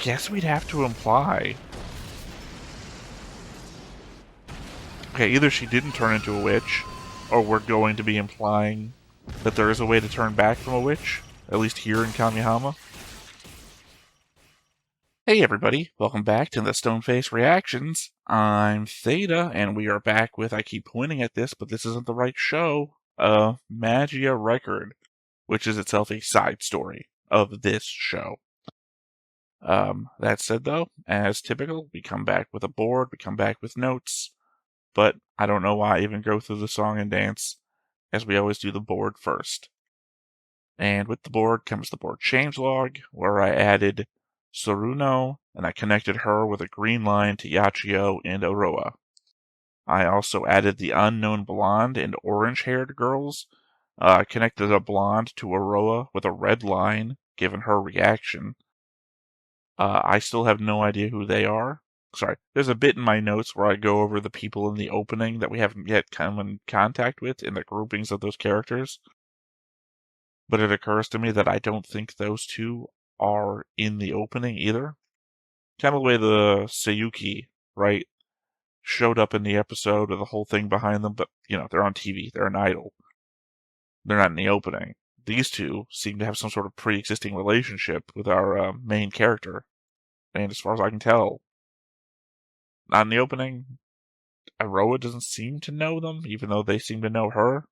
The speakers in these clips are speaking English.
guess we'd have to imply. Okay, either she didn't turn into a witch, or we're going to be implying that there is a way to turn back from a witch, at least here in Kamihama. Hey everybody, welcome back to the Stoneface Reactions. I'm Theta, and we are back with, I keep pointing at this, but this isn't the right show, Magia Record, which is itself a side story of this show. That said though, as typical, we come back with a board, we come back with notes, but I don't know why I even go through the song and dance, as we always do the board first. And with the board comes the board changelog, where I added Soruno, and I connected her with a green line to Yachio and Aroa. I also added the unknown blonde and orange-haired girls. I connected a blonde to Aroa with a red line, given her reaction. I still have no idea who they are. Sorry, there's a bit in my notes where I go over the people in the opening that we haven't yet come in contact with and the groupings of those characters. But it occurs to me that I don't think those two are in the opening either. Kind of the way the Sayuki, right, showed up in the episode with the whole thing behind them, but, they're on TV, they're an idol. They're not in the opening. These two seem to have some sort of pre-existing relationship with our main character. And as far as I can tell, not in the opening. Aroa doesn't seem to know them, even though they seem to know her.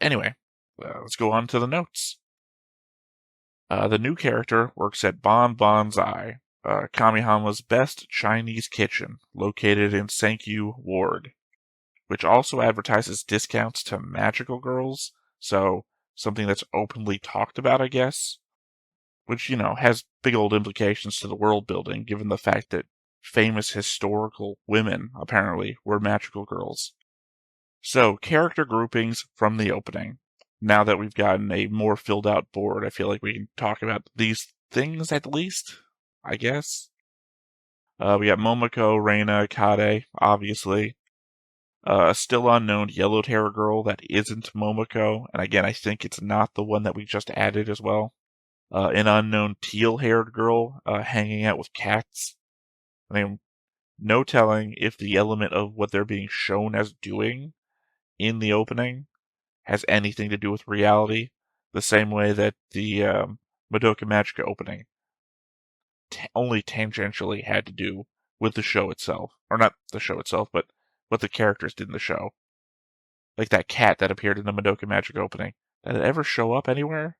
Anyway, let's go on to the notes. The new character works at Bon Bonzai, Kamihama's best Chinese kitchen, located in Sankyu Ward, which also advertises discounts to magical girls, so something that's openly talked about, I guess. Which, has big old implications to the world building, given the fact that famous historical women, apparently, were magical girls. So, character groupings from the opening. Now that we've gotten a more filled out board, I feel like we can talk about these things at least, I guess. We got Momoko, Reina, Kade, obviously. A still unknown yellowed hair girl that isn't Momoko, and again, I think it's not the one that we just added as well. An unknown teal-haired girl hanging out with cats. I mean, no telling if the element of what they're being shown as doing in the opening has anything to do with reality, the same way that the Madoka Magica opening only tangentially had to do with the show itself. Or not the show itself, but what the characters did in the show. Like that cat that appeared in the Madoka Magica opening. Did it ever show up anywhere?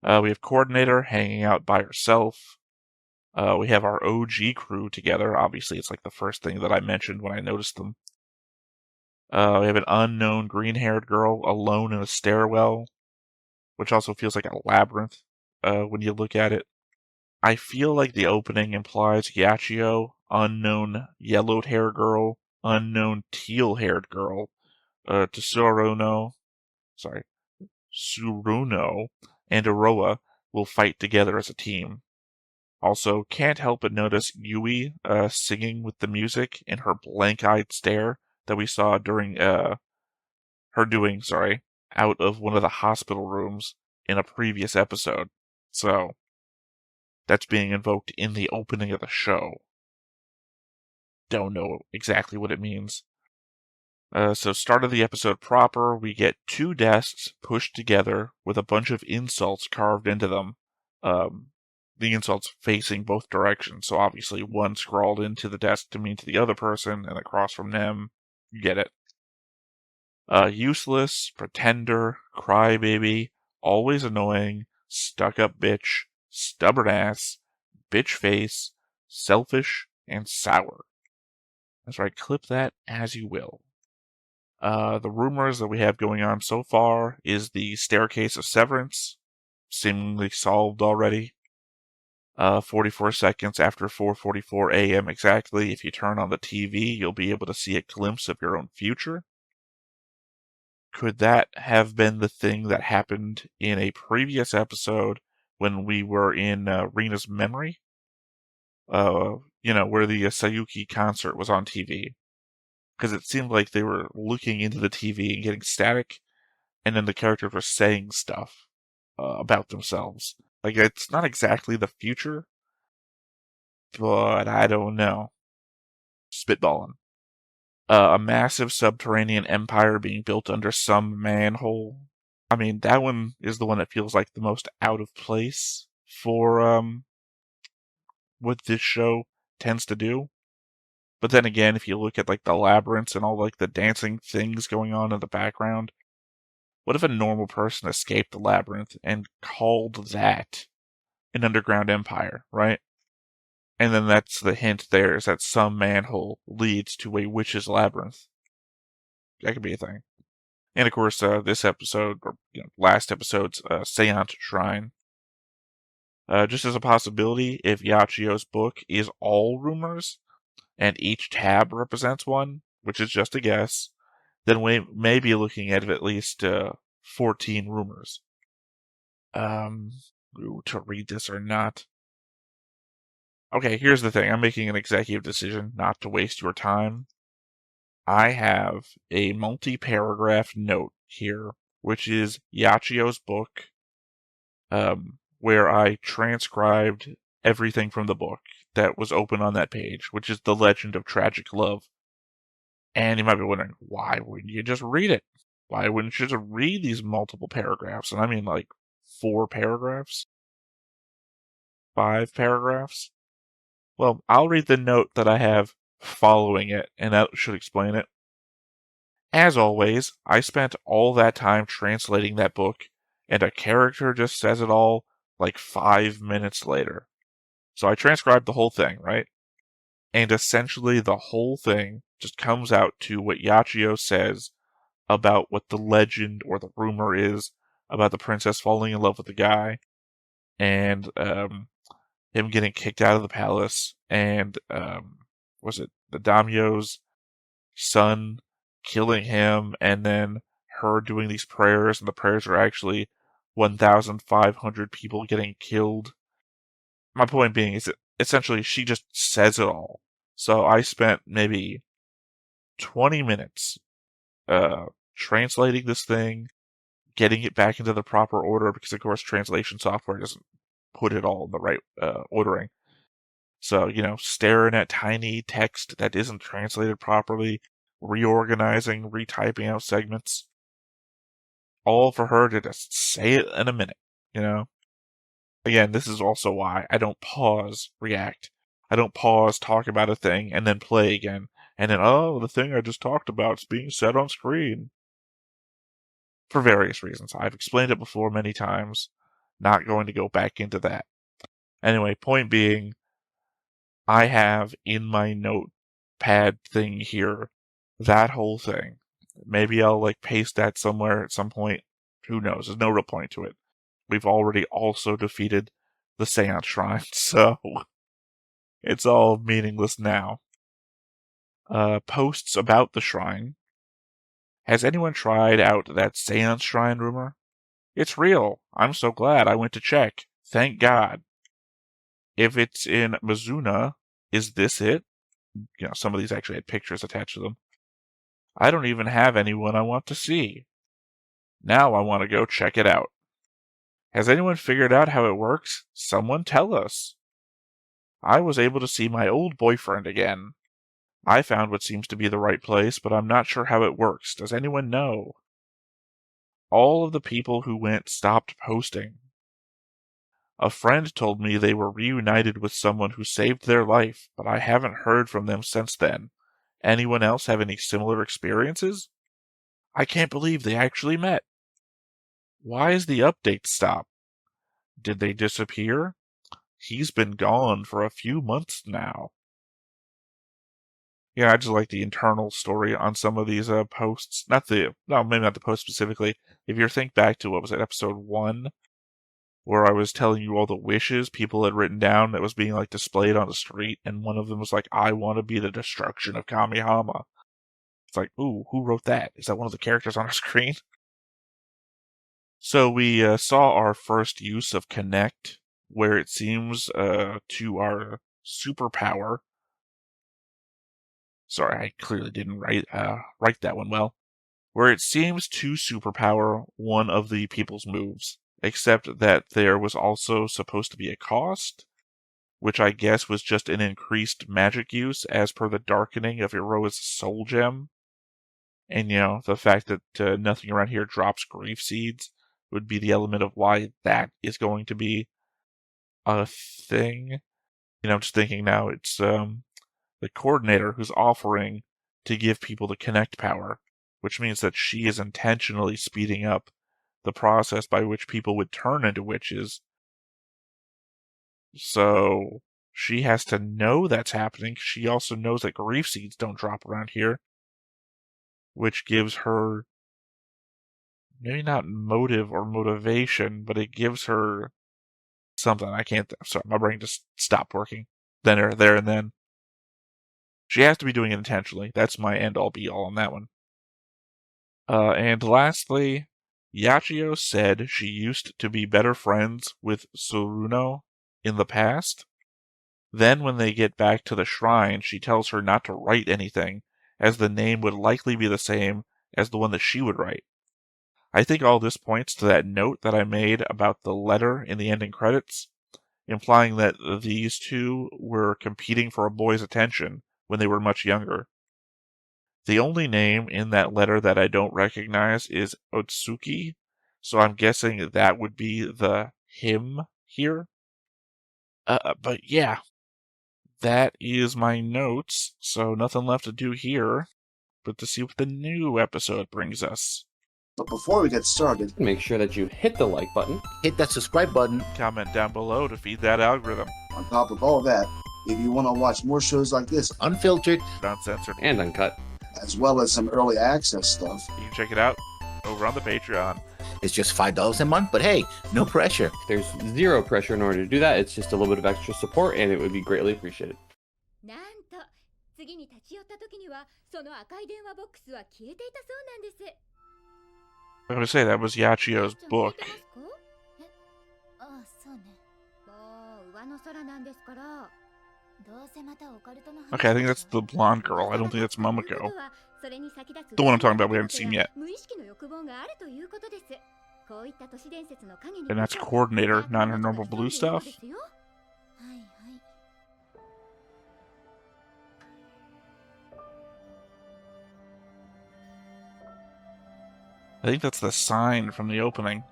We have Coordinator hanging out by herself. We have our OG crew together. Obviously, it's like the first thing that I mentioned when I noticed them. We have an unknown green-haired girl alone in a stairwell, which also feels like a labyrinth when you look at it. I feel like the opening implies Yachio, unknown yellowed hair girl, unknown teal-haired girl, Suruno, and Aroa will fight together as a team. Also, can't help but notice Yui singing with the music in her blank-eyed stare that we saw during her doing, out of one of the hospital rooms in a previous episode. So, that's being invoked in the opening of the show. Don't know exactly what it means. So start of the episode proper, we get two desks pushed together with a bunch of insults carved into them. The insults facing both directions, so obviously one scrawled into the desk to mean to the other person, and across from them, you get it. Useless, pretender, crybaby, always annoying, stuck-up bitch, stubborn ass, bitch face, selfish, and sour. That's right, clip that as you will. The rumors that we have going on so far is the Staircase of Severance, seemingly solved already. 44 seconds after 4:44 a.m. exactly, if you turn on the TV, you'll be able to see a glimpse of your own future. Could that have been the thing that happened in a previous episode when we were in Rena's memory? Where the Sayuki concert was on TV. Because it seemed like they were looking into the TV and getting static, and then the characters were saying stuff. about themselves. Like, it's not exactly the future, but I don't know. Spitballing. A massive subterranean empire being built under some manhole. I mean, that one is the one that feels like the most out of place for what this show tends to do. But then again, if you look at like the labyrinths and all like the dancing things going on in the background, what if a normal person escaped the labyrinth and called that an underground empire, right? And then that's the hint there, is that some manhole leads to a witch's labyrinth. That could be a thing. And of course, this episode, or last episode's Seance Shrine. Just as a possibility, if Yachio's book is all rumors, and each tab represents one, which is just a guess, then we may be looking at least 14 rumors. To read this or not. Okay, here's the thing. I'm making an executive decision not to waste your time. I have a multi-paragraph note here, which is Yachio's book, where I transcribed everything from the book that was open on that page, which is The Legend of Tragic Love. And you might be wondering, why wouldn't you just read it? Why wouldn't you just read these multiple paragraphs? And I mean like 4 paragraphs? 5 paragraphs? Well, I'll read the note that I have following it, and that should explain it. As always, I spent all that time translating that book, and a character just says it all like 5 minutes later. So I transcribed the whole thing, right? And essentially the whole thing just comes out to what Yachio says about what the legend or the rumor is about the princess falling in love with the guy, and him getting kicked out of the palace, and was it the daimyo's son killing him, and then her doing these prayers, and the prayers are actually 1,500 people getting killed. My point being is that essentially she just says it all. So I spent maybe 20 minutes translating this thing, getting it back into the proper order, because of course translation software doesn't put it all in the right ordering. So, staring at tiny text that isn't translated properly, reorganizing, retyping out segments, all for her to just say it in a minute, Again, this is also why I don't pause React. I don't pause, talk about a thing, and then play again. And then, oh, the thing I just talked about is being said on screen. For various reasons. I've explained it before many times. Not going to go back into that. Anyway, point being, I have in my notepad thing here that whole thing. Maybe I'll paste that somewhere at some point. Who knows? There's no real point to it. We've already also defeated the Seance Shrine, so it's all meaningless now. Posts about the shrine. Has anyone tried out that Seance Shrine rumor? It's real. I'm so glad I went to check. Thank God. If it's in Mizuna, is this it? Some of these actually had pictures attached to them. I don't even have anyone I want to see. Now I want to go check it out. Has anyone figured out how it works? Someone tell us. I was able to see my old boyfriend again. I found what seems to be the right place, but I'm not sure how it works. Does anyone know? All of the people who went stopped posting. A friend told me they were reunited with someone who saved their life, but I haven't heard from them since then. Anyone else have any similar experiences? I can't believe they actually met. Why is the update stop? Did they disappear? He's been gone for a few months now. Yeah, I just like the internal story on some of these posts. Maybe not the post specifically. If you think back to, what was it, episode 1, where I was telling you all the wishes people had written down that was being displayed on the street, and one of them was I want to be the destruction of Kamihama. It's ooh, who wrote that? Is that one of the characters on our screen? So we saw our first use of Connect, where it seems to our superpower. Sorry, I clearly didn't write that one well. Where it seems to superpower one of the people's moves. except that there was also supposed to be a cost, which I guess was just an increased magic use as per the darkening of Iroha's soul gem. And, the fact that nothing around here drops grief seeds would be the element of why that is going to be a thing. I'm just thinking now it's the coordinator who's offering to give people the connect power, which means that she is intentionally speeding up the process by which people would turn into witches. So she has to know that's happening. She also knows that grief seeds don't drop around here, which gives her maybe not motive or motivation, but it gives her something. I can't. Sorry, my brain just stopped working. There and then. She has to be doing it intentionally. That's my end-all be-all on that one. And lastly, Yachio said she used to be better friends with Suruno in the past. Then when they get back to the shrine, she tells her not to write anything, as the name would likely be the same as the one that she would write. I think all this points to that note that I made about the letter in the ending credits, implying that these two were competing for a boy's attention when they were much younger. The only name in that letter that I don't recognize is Otsuki, so I'm guessing that would be the him here. But yeah, that is my notes, so nothing left to do here but to see what the new episode brings us. But before we get started, make sure that you hit the like button, hit that subscribe button, comment down below to feed that algorithm. On top of all that, if you want to watch more shows like this, unfiltered, uncensored, and uncut, as well as some early access stuff, you can check it out over on the Patreon. It's just $5 a month, but hey, no pressure. There's zero pressure in order to do that. It's just a little bit of extra support, and it would be greatly appreciated. I'm going to say that was Yachio's book. Okay, I think that's the blonde girl. I don't think that's Momoko. The one I'm talking about we haven't seen yet. And that's coordinator, not her normal blue stuff. I think that's the sign from the opening.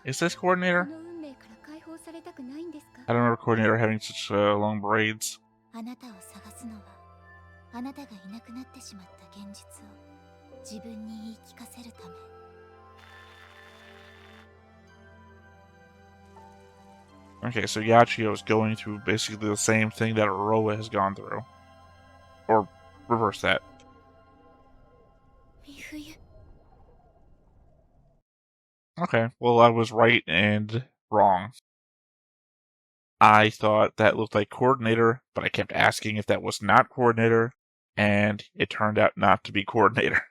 Is this coordinator? I don't remember coordinator having such long braids. Okay, so Yachio is going through basically the same thing that Iroha has gone through. Or reverse that. Okay, well I was right and wrong. I thought that looked like coordinator, but I kept asking if that was not coordinator, and it turned out not to be coordinator.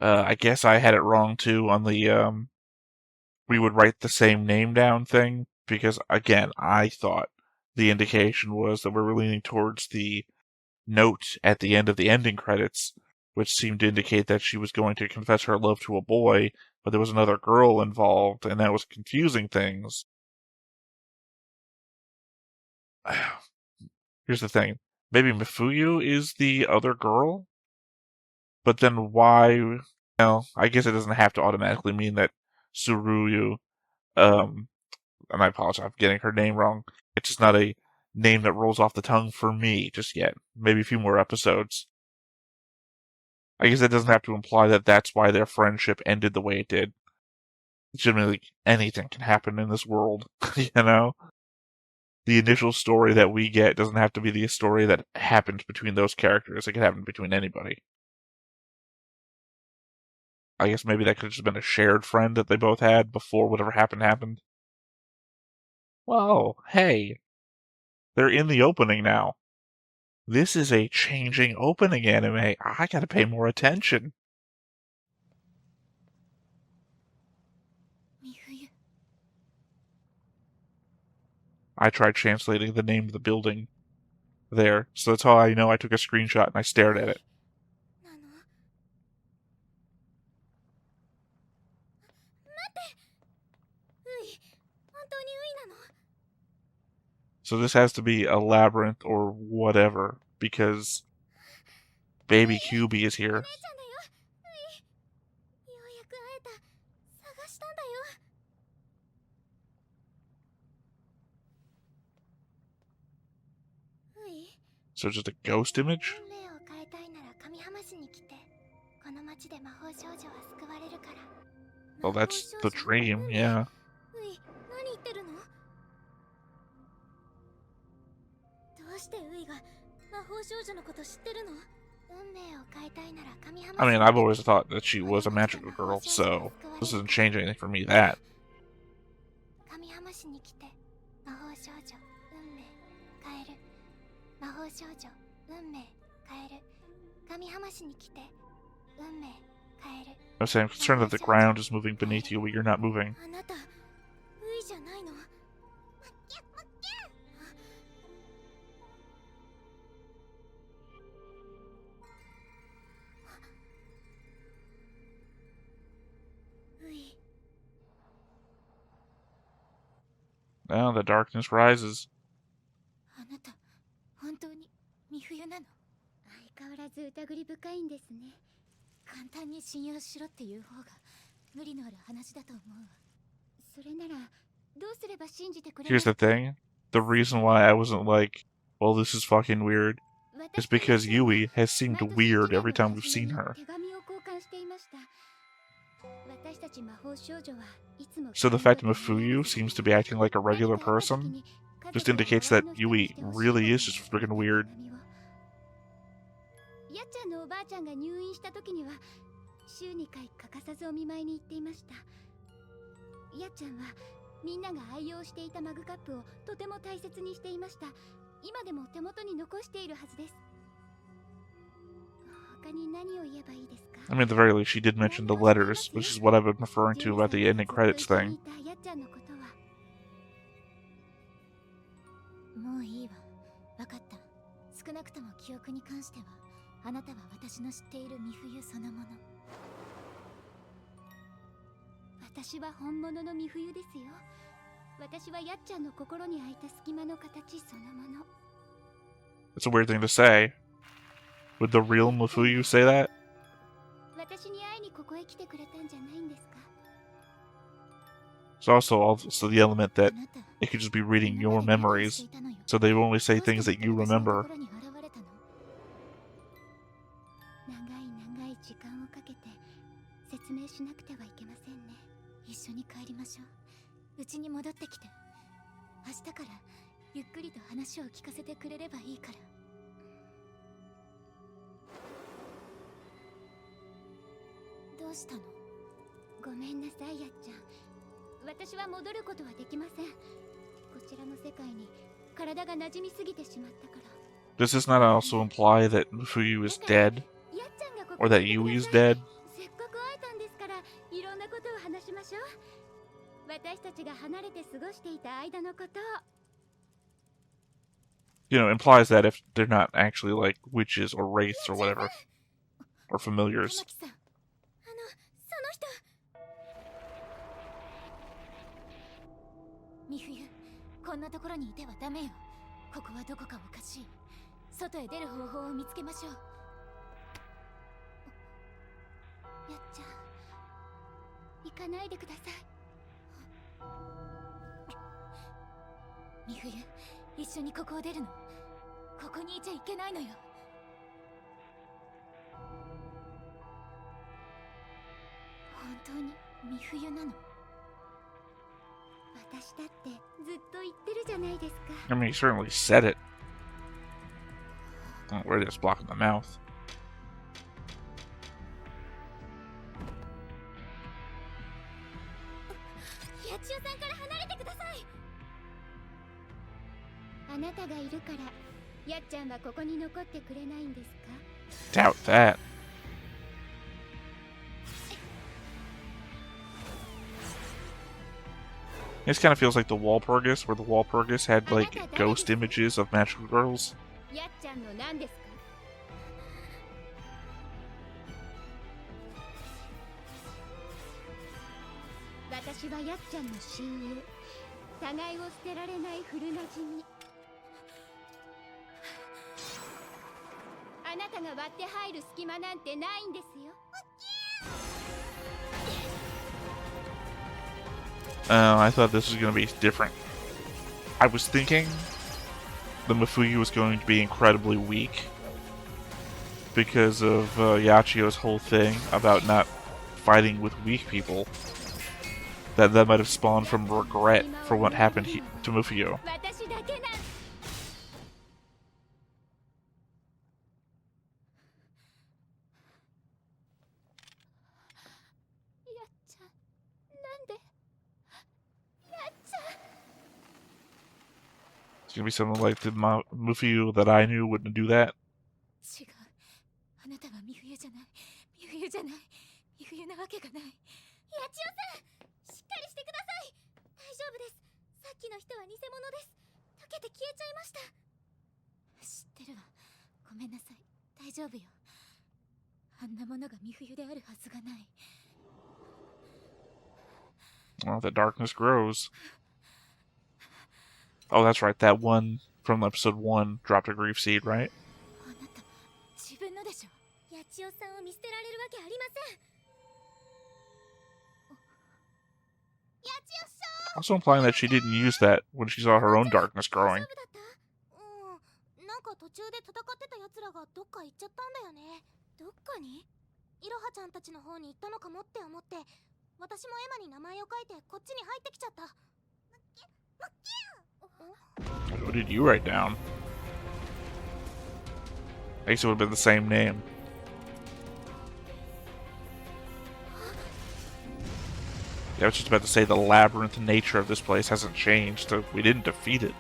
I guess I had it wrong too on the we would write the same name down thing, because again, I thought the indication was that we were leaning towards the note at the end of the ending credits, which seemed to indicate that she was going to confess her love to a boy, but there was another girl involved, and that was confusing things. Here's the thing. Maybe Mifuyu is the other girl? But then why... Well, I guess it doesn't have to automatically mean that Suruyu, and I apologize for getting her name wrong. It's just not a name that rolls off the tongue for me just yet. Maybe a few more episodes. I guess that doesn't have to imply that that's why their friendship ended the way it did. Legitimately, anything can happen in this world, you know? The initial story that we get doesn't have to be the story that happened between those characters. It could happen between anybody. I guess maybe that could have just been a shared friend that they both had before whatever happened. Whoa, hey. They're in the opening now. This is a changing opening anime. I gotta pay more attention. I tried translating the name of the building there, so that's how I know I took a screenshot and I stared at it. So this has to be a labyrinth or whatever, because baby QB is here. So just a ghost image? Well, that's the dream, yeah. I mean, I've always thought that she was a magical girl, so this doesn't change anything for me, that. I'm saying I'm concerned that the ground is moving beneath you, but you're not moving. Now the darkness rises. Here's the thing. The reason why I wasn't like, well, this is fucking weird, is because Yui has seemed weird every time we've seen her. So the fact that Mafuyu seems to be acting like a regular person just indicates that Yui really is just freaking weird. I mean, at the very least, she did mention the letters, which is what I've been referring to about the ending credits thing. It's a weird thing to say. Would the real Mafuyu say that? There's also the element that it could just be reading your memories, so they only say things that you remember. Does this not also imply that Mafuyu is dead? Or that Yui is dead? You know, implies that if they're not actually like witches or wraiths or whatever, or familiars. I mean, he certainly said it. Oh, we're just blocking the mouth. やっちゃんはここに残ってくれないんですか？ Doubt that. This kind of feels like the Walpurgis, where the Walpurgis had like ghost images of magical girls. やっちゃんの何ですか？私はやっちゃんの親友。互いを捨てられない古なじみ。あなたが割って入る隙間なんてないんですよ。I thought this was going to be different. I was thinking the Mafuyu was going to be incredibly weak because of Yachio's whole thing about not fighting with weak people. That might have spawned from regret for what happened to Mafuyu. 私だけなん。やっちゃん、なんで？やっちゃん。 It's going to be something like the Mafuyu that I knew wouldn't do that. 違う。あなたは美冬じゃない。美冬じゃない。美冬なわけがない。八千代さん、しっかりしてください。大丈夫です。さっきの人は偽物です。溶けて消えちゃいました。知ってるわ。ごめんなさい。大丈夫よ。あんなものが美冬であるはずがない。 Well, the darkness grows. Oh, that's right. That one from episode 1 dropped a grief seed, right? あなた、自分のでしょ。八千代さんを見捨てられるわけありません。八千代さん。 Also implying that she didn't use that when she saw her own darkness growing. なんか途中で戦ってた奴らがどっか行っちゃったんだよね。どっかに？いろはちゃんたちの方に行ったのかもって思って、私もエマに名前を書いてこっちに入ってきちゃった。 What did you write down? I guess it would have been the same name. Yeah, I was just about to say the labyrinth nature of this place hasn't changed, so we didn't defeat it.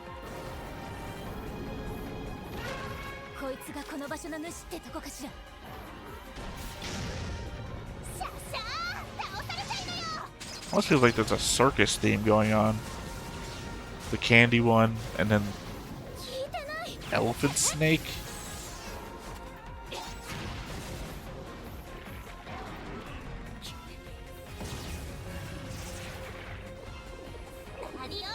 こいつがこの場所の主ってとこかしら。シャシャー、倒されちゃいなよ。 Almost feels like there's a circus theme going on. The candy one, and then 聞いてない。 elephant snake. 何よ。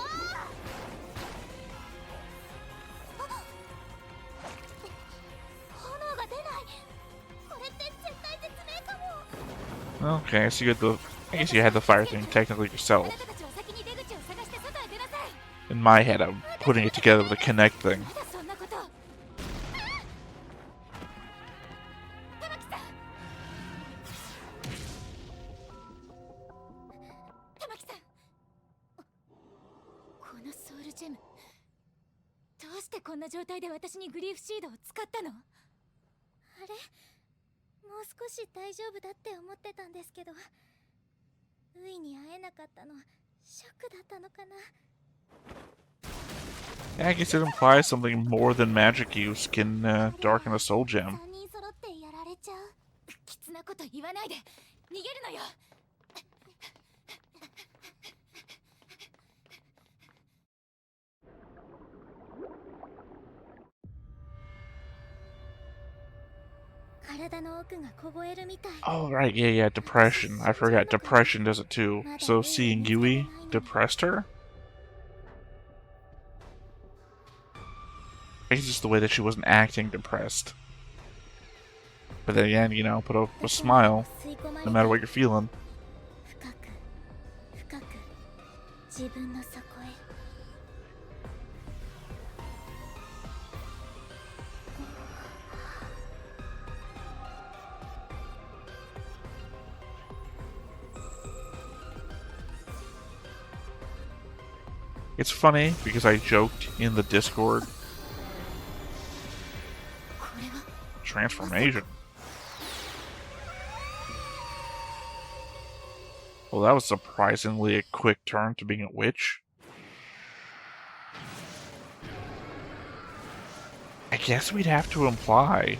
炎が出ない。これって絶対絶命かも。 Okay, so you had the. I guess you had the fire thing technically あ yourself. なたたちは先に出口を探して外へ出なさい。 In my head, I'm putting it together with a connect thing. まだそんなこと。玉木さん。玉木さん。このソウルジェム。どうしてこんな状態で私にグリーフシードを使ったの？あれ？もう少し大丈夫だって思ってたんですけど、ウイに会えなかったのショックだったのかな。 Yeah, I guess it implies something more than magic use can darken a soul gem. 3人揃ってやられちゃう。きつなこと言わないで。逃げるのよ。 Oh, right, yeah, depression. I forgot, depression does it too. So seeing Yui depressed her? I guess it's just the way that she wasn't acting depressed. But then again, you know, put up a smile, no matter what you're feeling. It's funny because I joked in the Discord. Transformation. Well, that was surprisingly a quick turn to being a witch. I guess we'd have to imply.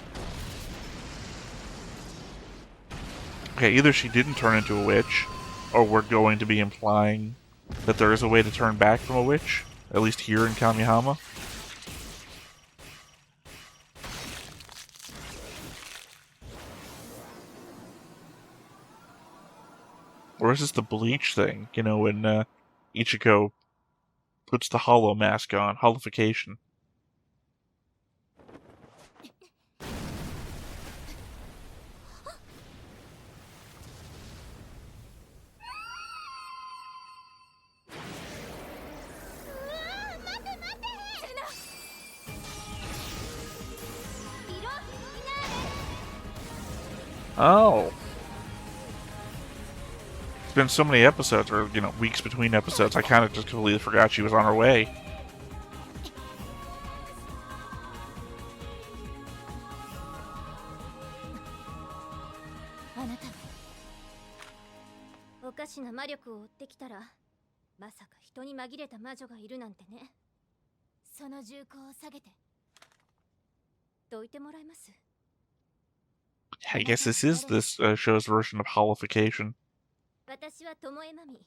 Okay, either she didn't turn into a witch, or we're going to be implying that there is a way to turn back from a witch, at least here in Kamihama. Or is this the bleach thing? You know, when Ichiko puts the hollow mask on, holification. Oh. It's been so many episodes, or, you know, weeks between episodes, I kind of just completely forgot she was on her way. I guess this is this show's version of holification. 私は巴真美、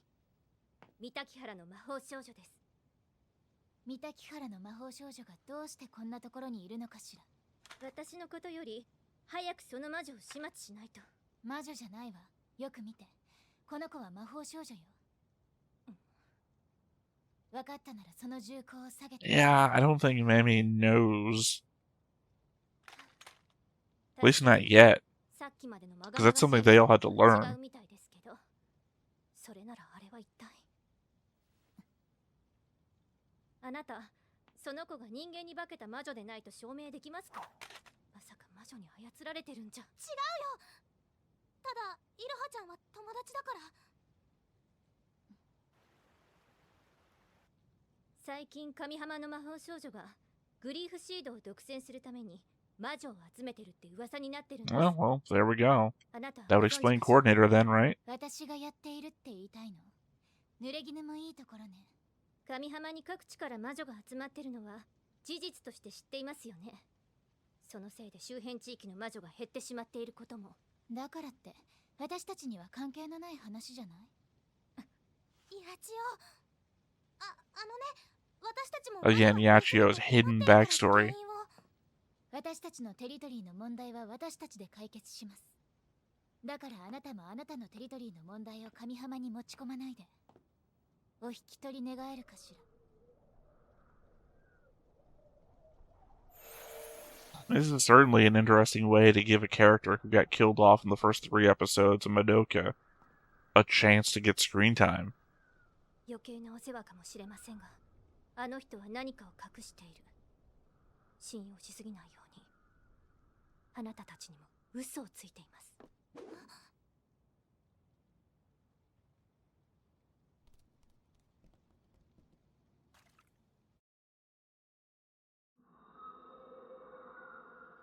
三滝原の魔法少女です。三滝原の魔法少女がどうしてこんなところにいるのかしら。私のことより早くその魔女を始末しないと。魔女じゃないわ。よく見て。この子は魔法少女よ。分かったならその銃口を下げて。Yeah, I don't think Mami knows. At least not yet. Because that's something they all had to learn. それならあれは一体。あなた、その子が人間に化けた魔女でないと証明できますか？まさか魔女に操られてるんじゃ。違うよ。ただ、イロハちゃんは友達だから。最近、神浜の魔法少女がグリーフシードを独占するために魔女を集めてるって噂になってるんです。Well, there we go. That would explain coordinator then, right? 私がやっているって言いたいの？濡れ衣もいいところね。神浜に各地から魔女が集まってるのは事実として知っていますよね。そのせいで周辺地域の魔女が減ってしまっていることも。だからって私たちには関係のない話じゃない？いやちお。あのね、私たちも。Again, Yachio's hidden backstory. 私たちのテリトリーの問題は私たちで解決します。だからあなたもあなたのテリトリーの問題を神浜に持ち込まないで。お引き取り願えるかしら。This is certainly an interesting way to give a character who got killed off in the first 3 episodes of Madoka a chance to get screen time. 余計なお世話かもしれませんが、あの人は何かを隠している。信用しすぎないように。あなたたちにも嘘をついています。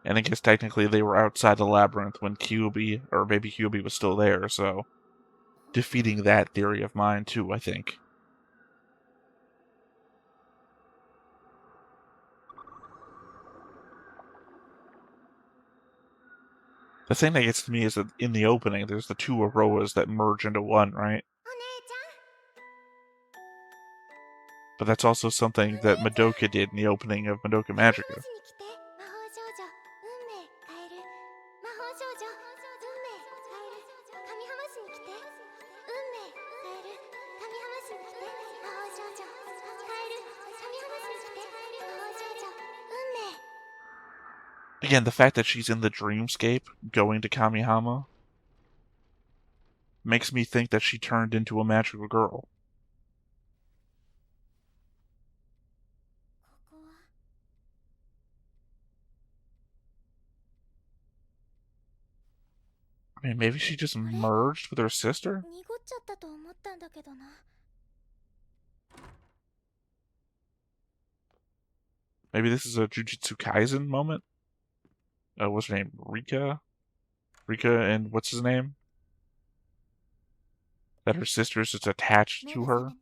And I guess technically they were outside the labyrinth when Kyuubi, or maybe Kyuubi was still there, so defeating that theory of mine too, I think. The thing that gets to me is that in the opening, there's the 2 Auroras that merge into one, right? But that's also something that Madoka did in the opening of Madoka Magica. Again, the fact that she's in the dreamscape going to Kamihama makes me think that she turned into a magical girl. I mean, maybe she just merged with her sister? Maybe this is a Jujutsu Kaisen moment? What's her name? Rika? Rika and what's his name? That her sister's just attached to her?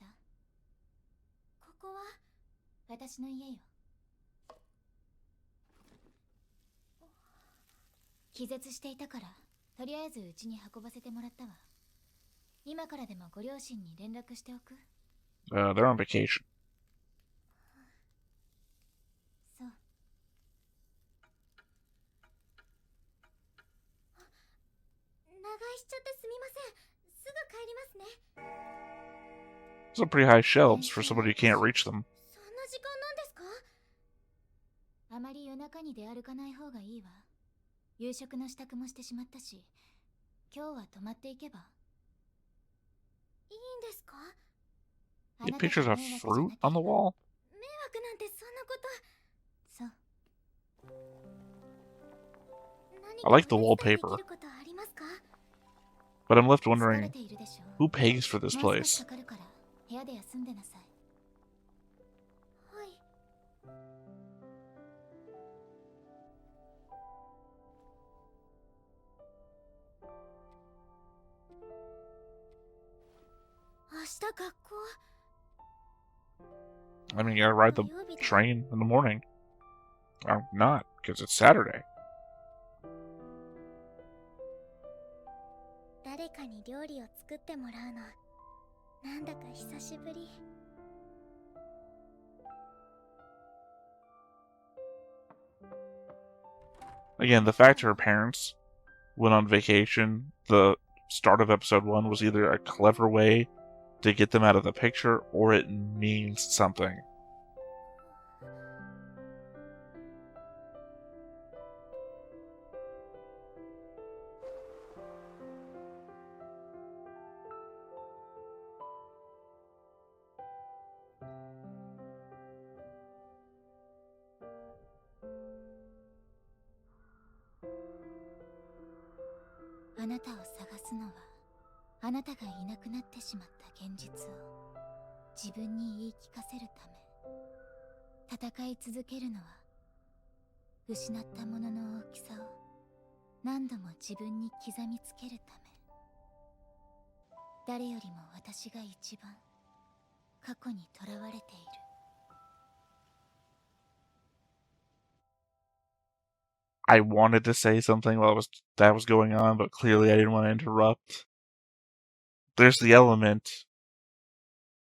気絶していたから、とりあえずうちに運ばせてもらったわ。今からでもご両親に連絡しておく。They're on vacation. そう。長居しちゃってすみません。すぐ帰りますね。Those are pretty high shelves for somebody who can't reach them. そんな時間なんですか？あまり夜中に出歩かない方がいいわ。夕食の支度もしてしまったし、今日は泊まっていけば。いいんですか？ You pictures of fruit on the wall? 迷惑なんてそんなこと。そう。 I like the wallpaper, but I'm left wondering, who pays for this place? 明日学校。 I mean, you gotta ride the train in the morning. Or not, because it's Saturday. 誰かに料理を作ってもらうの、なんだか久しぶり。 Again, the fact her parents went on vacation, the start of episode 1 was either a clever way to get them out of the picture, or it means something.あなたを探すのは、あなたがいなくなってしまった現実を自分に言い聞かせるため。戦い続けるのは、失ったものの大きさを何度も自分に刻みつけるため。誰よりも私が一番過去にとらわれている。 I wanted to say something while that was going on, but clearly I didn't want to interrupt. There's the element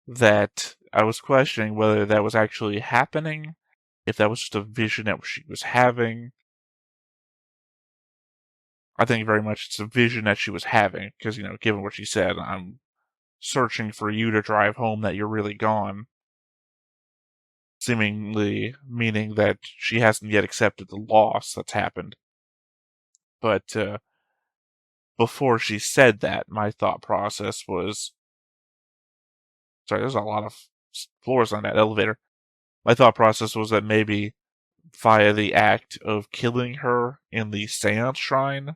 that I was questioning whether that was actually happening, if that was just a vision that she was having. I think very much it's a vision that she was having, because, you know, given what she said, I'm searching for you to drive home that you're really gone. Seemingly meaning that she hasn't yet accepted the loss that's happened. But before she said that, my thought process was... Sorry, there's a lot of floors on that elevator. My thought process was that maybe via the act of killing her in the seance shrine,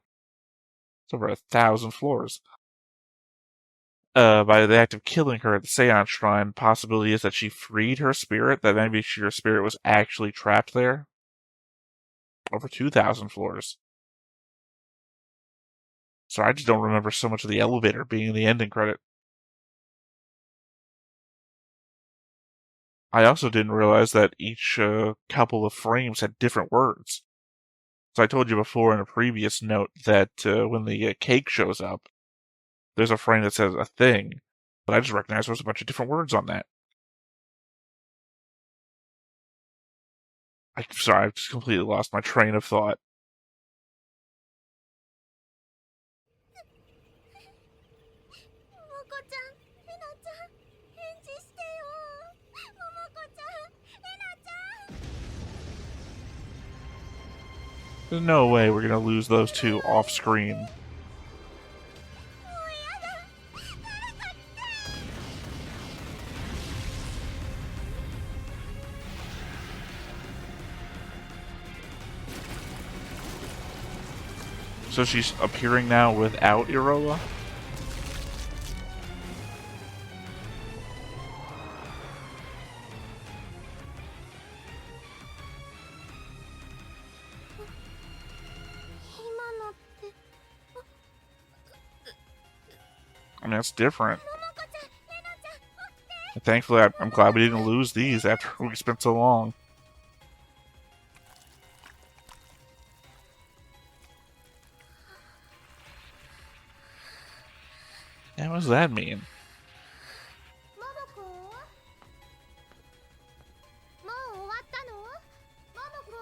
it's over 1,000 floors. By the act of killing her at the seance shrine, possibility is that she freed her spirit, that maybe her spirit was actually trapped there. Over 2,000 floors. So I just don't remember so much of the elevator being in the ending credit. I also didn't realize that each couple of frames had different words. So I told you before in a previous note that when the cake shows up, there's a frame that says a thing, but I just recognized there's a bunch of different words on that. I'm sorry, I've just completely lost my train of thought. There's no way we're gonna lose those two off screen. So she's appearing now without Iroha? I mean, that's different. And thankfully, I'm glad we didn't lose these after we spent so long. And what does that mean? モモコ、もう終わったの？モモコ。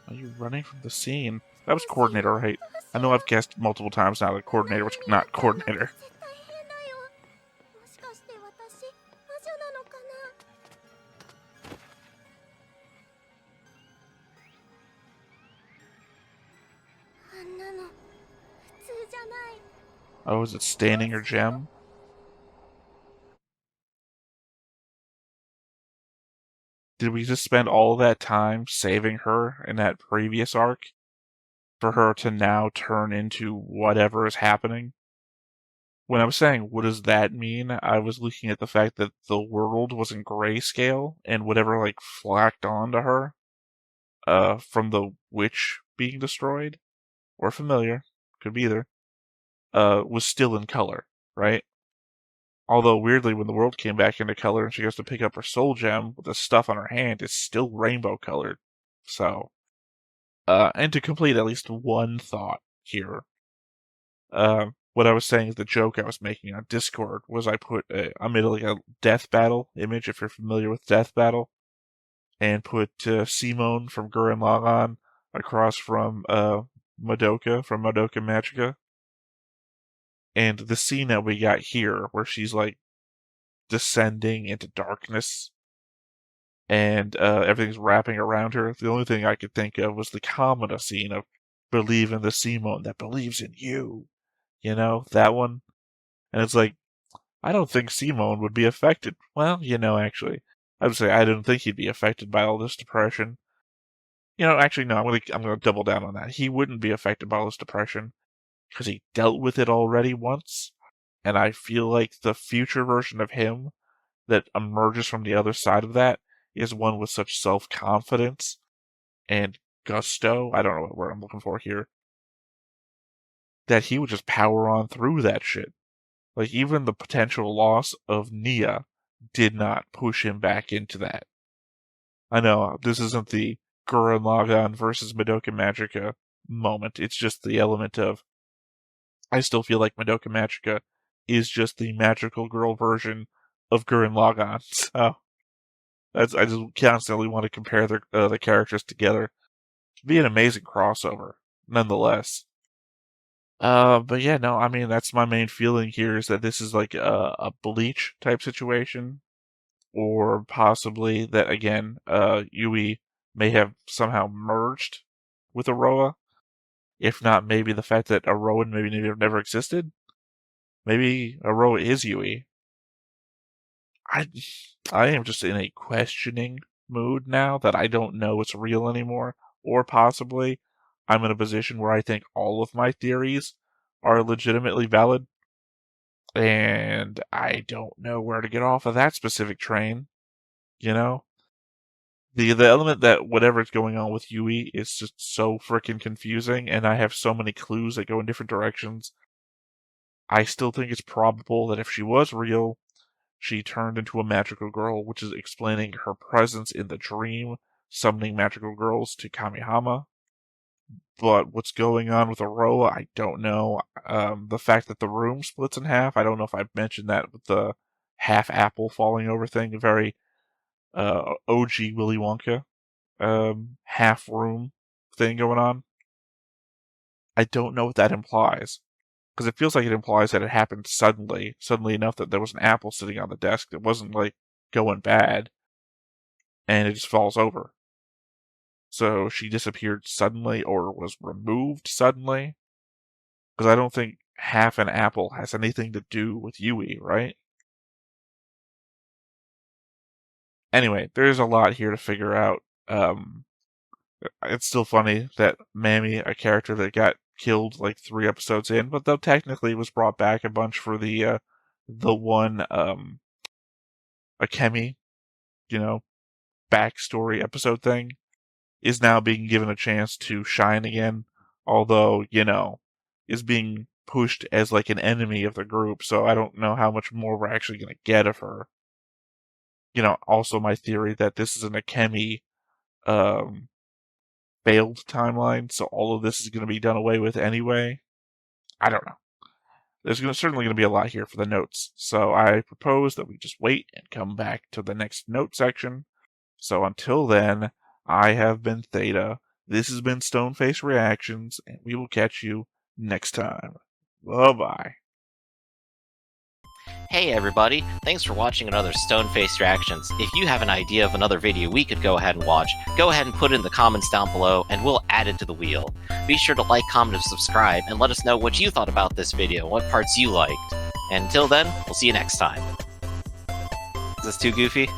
Are you running from the scene? That was coordinator, right? I know I've guessed multiple times now that coordinator was not coordinator. 絶対変だよ。もしかして私魔女なのかな。あんなの普通じゃない。 Oh, is it staining her gem? Did we just spend all that time saving her in that previous arc for her to now turn into whatever is happening? When I was saying, what does that mean? I was looking at the fact that the world was in grayscale and whatever, like, flacked onto her, from the witch being destroyed, or familiar, could be either, was still in color, right? Although, weirdly, when the world came back into color and she goes to pick up her soul gem with the stuff on her hand, it's still rainbow colored. So, and to complete at least one thought here, what I was saying is the joke I was making on Discord was I made like a death battle image, if you're familiar with death battle, and put Simone from Gurren Lagann across from Madoka from Madoka Magica. And the scene that we got here, where she's like descending into darkness and everything's wrapping around her, the only thing I could think of was the Kamina scene of believe in the Simone that believes in you. You know, that one? And it's like, I don't think Simone would be affected. Well, actually, I would say I don't think he'd be affected by all this depression. Actually, no, I'm gonna double down on that. He wouldn't be affected by all this depression because he dealt with it already once. And I feel like the future version of him that emerges from the other side of that is one with such self-confidence and gusto, I don't know what word I'm looking for here, that he would just power on through that shit. Like, even the potential loss of Nia did not push him back into that. I know, this isn't the Gurren Lagann versus Madoka Magica moment, it's just the element of, I still feel like Madoka Magica is just the magical girl version of Gurren Lagann, so I just constantly want to compare the characters together. It'd be an amazing crossover, nonetheless. But yeah, no, I mean, that's my main feeling here is that this is like a Bleach type situation, or possibly that, again, Yui may have somehow merged with Aroa. If not, maybe the fact that Aroa maybe never existed. Maybe Aroa is Yui. I am just in a questioning mood now that I don't know it's real anymore, or possibly I'm in a position where I think all of my theories are legitimately valid, and I don't know where to get off of that specific train, you know? The element that whatever's going on with Yui is just so freaking confusing, and I have so many clues that go in different directions. I still think it's probable that if she was real, she turned into a magical girl, which is explaining her presence in the dream, summoning magical girls to Kamihama. But what's going on with Aroa, I don't know. The fact that the room splits in half, I don't know if I've mentioned that with the half apple falling over thing, very OG Willy Wonka half room thing going on. I don't know what that implies. Because it feels like it implies that it happened suddenly enough that there was an apple sitting on the desk that wasn't, like, going bad, and it just falls over. So she disappeared suddenly or was removed suddenly? Because I don't think half an apple has anything to do with Yui, right? Anyway, there's a lot here to figure out. It's still funny that Mammy, a character that got killed like 3 episodes in, but though technically was brought back a bunch for the one Akemi, backstory episode thing, is now being given a chance to shine again, although, is being pushed as like an enemy of the group, so I don't know how much more we're actually going to get of her. Also my theory that this is an Akemi failed timeline, so all of this is going to be done away with anyway. I don't know. There's certainly going to be a lot here for the notes, so I propose that we just wait and come back to the next note section. So until then, I have been Theta. This has been Stoneface Reactions, and we will catch you next time. Bye-bye. Hey everybody, thanks for watching another Stoneface Reactions. If you have an idea of another video we could go ahead and watch, go ahead and put it in the comments down below and we'll add it to the wheel. Be sure to like, comment, and subscribe, and let us know what you thought about this video, what parts you liked. And until then, we'll see you next time. Is this too goofy?